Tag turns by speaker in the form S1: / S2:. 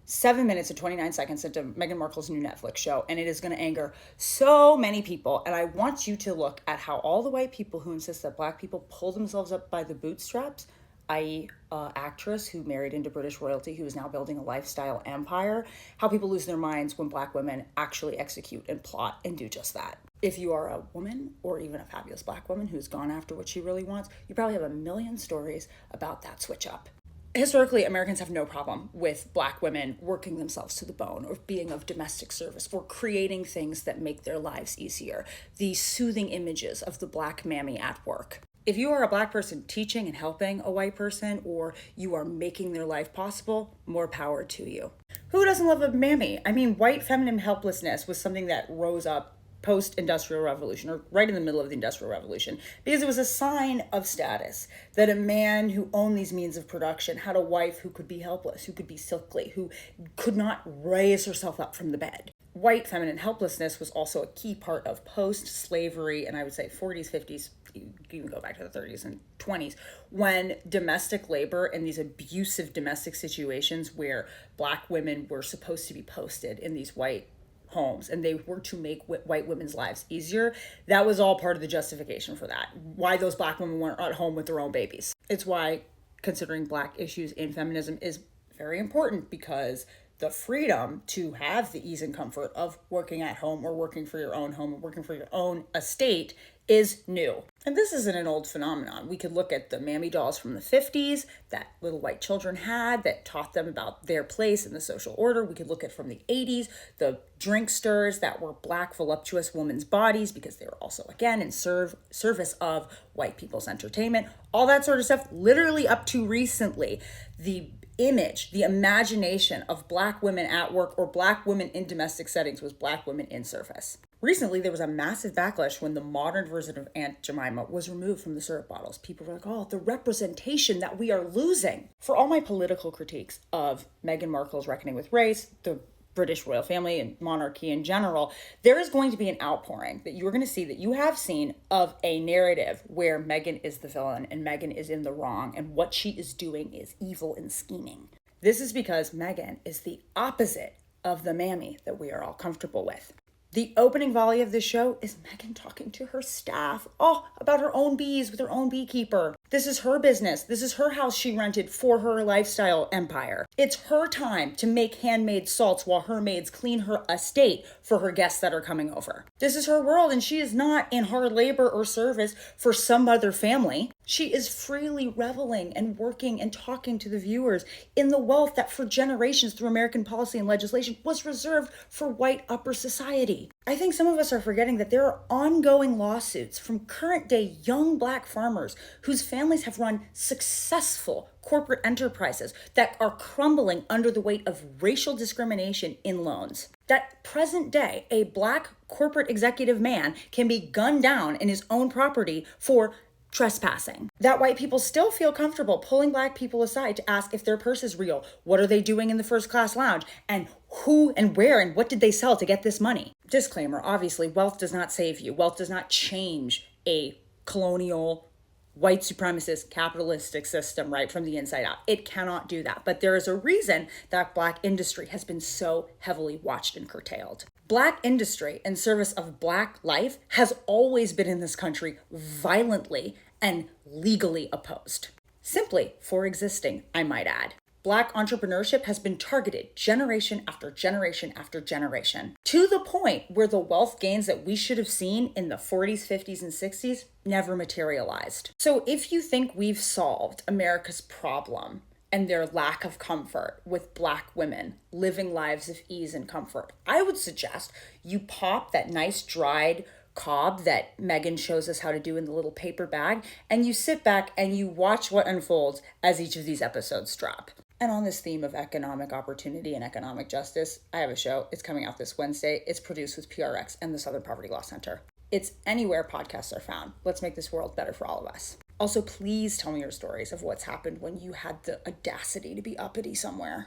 S1: 7 minutes and 29 seconds into Meghan Markle's new Netflix show, and it is going to anger so many people. And I want you to look at how all the white people who insist that black people pull themselves up by the bootstraps, i.e., actress who married into British royalty, who is now building a lifestyle empire, how people lose their minds when black women actually execute and plot and do just that. If you are a woman or even a fabulous black woman who's gone after what she really wants, you probably have a million stories about that switch up. Historically, Americans have no problem with black women working themselves to the bone or being of domestic service or creating things that make their lives easier. The soothing images of the black mammy at work. If you are a black person teaching and helping a white person, or you are making their life possible, more power to you. Who doesn't love a mammy? I mean, white feminine helplessness was something that rose up post-industrial revolution, or right in the middle of the industrial revolution, because it was a sign of status that a man who owned these means of production had a wife who could be helpless, who could be silkly, who could not raise herself up from the bed. White feminine helplessness was also a key part of post-slavery, and I would say 40s, 50s, you can go back to the 30s and 20s, when domestic labor and these abusive domestic situations where black women were supposed to be posted in these white homes and they were to make white women's lives easier, that was all part of the justification for that. Why those black women weren't at home with their own babies. It's why considering black issues in feminism is very important, because the freedom to have the ease and comfort of working at home or working for your own home or working for your own estate is new. And this isn't an old phenomenon. We could look at the mammy dolls from the 50s that little white children had that taught them about their place in the social order. We could look at from the 80s, the drinksters that were black voluptuous women's bodies because they were also, again, in service of white people's entertainment. All that sort of stuff, literally up to recently. The image, the imagination of black women at work or black women in domestic settings was black women in service. Recently, there was a massive backlash when the modern version of Aunt Jemima was removed from the syrup bottles. People were like, oh, the representation that we are losing. For all my political critiques of Meghan Markle's reckoning with race, the British royal family and monarchy in general, there is going to be an outpouring that you're going to see, that you have seen, of a narrative where Meghan is the villain and Meghan is in the wrong and what she is doing is evil and scheming. This is because Meghan is the opposite of the mammy that we are all comfortable with. The opening volley of this show is Meghan talking to her staff, about her own bees with her own beekeeper. This is her business. This is her house she rented for her lifestyle empire. It's her time to make handmade salts while her maids clean her estate for her guests that are coming over. This is her world, and she is not in hard labor or service for some other family. She is freely reveling and working and talking to the viewers in the wealth that for generations through American policy and legislation was reserved for white upper society. I think some of us are forgetting that there are ongoing lawsuits from current day young black farmers whose families have run successful corporate enterprises that are crumbling under the weight of racial discrimination in loans. That present day, a black corporate executive man can be gunned down in his own property for trespassing. That white people still feel comfortable pulling black people aside to ask if their purse is real, what are they doing in the first class lounge, and who and where and what did they sell to get this money. Disclaimer, obviously, wealth does not save you. Wealth does not change a colonial, white supremacist, capitalistic system right from the inside out. It cannot do that. But there is a reason that black industry has been so heavily watched and curtailed. Black industry in service of black life has always been in this country violently and legally opposed. Simply for existing, I might add. Black entrepreneurship has been targeted generation after generation after generation, to the point where the wealth gains that we should have seen in the 40s, 50s, and 60s never materialized. So if you think we've solved America's problem and their lack of comfort with black women living lives of ease and comfort, I would suggest you pop that nice dried cob that Meghan shows us how to do in the little paper bag, and you sit back and you watch what unfolds as each of these episodes drop. And on this theme of economic opportunity and economic justice, I have a show. It's coming out this Wednesday. It's produced with PRX and the Southern Poverty Law Center. It's anywhere podcasts are found. Let's make this world better for all of us. Also, please tell me your stories of what's happened when you had the audacity to be uppity somewhere.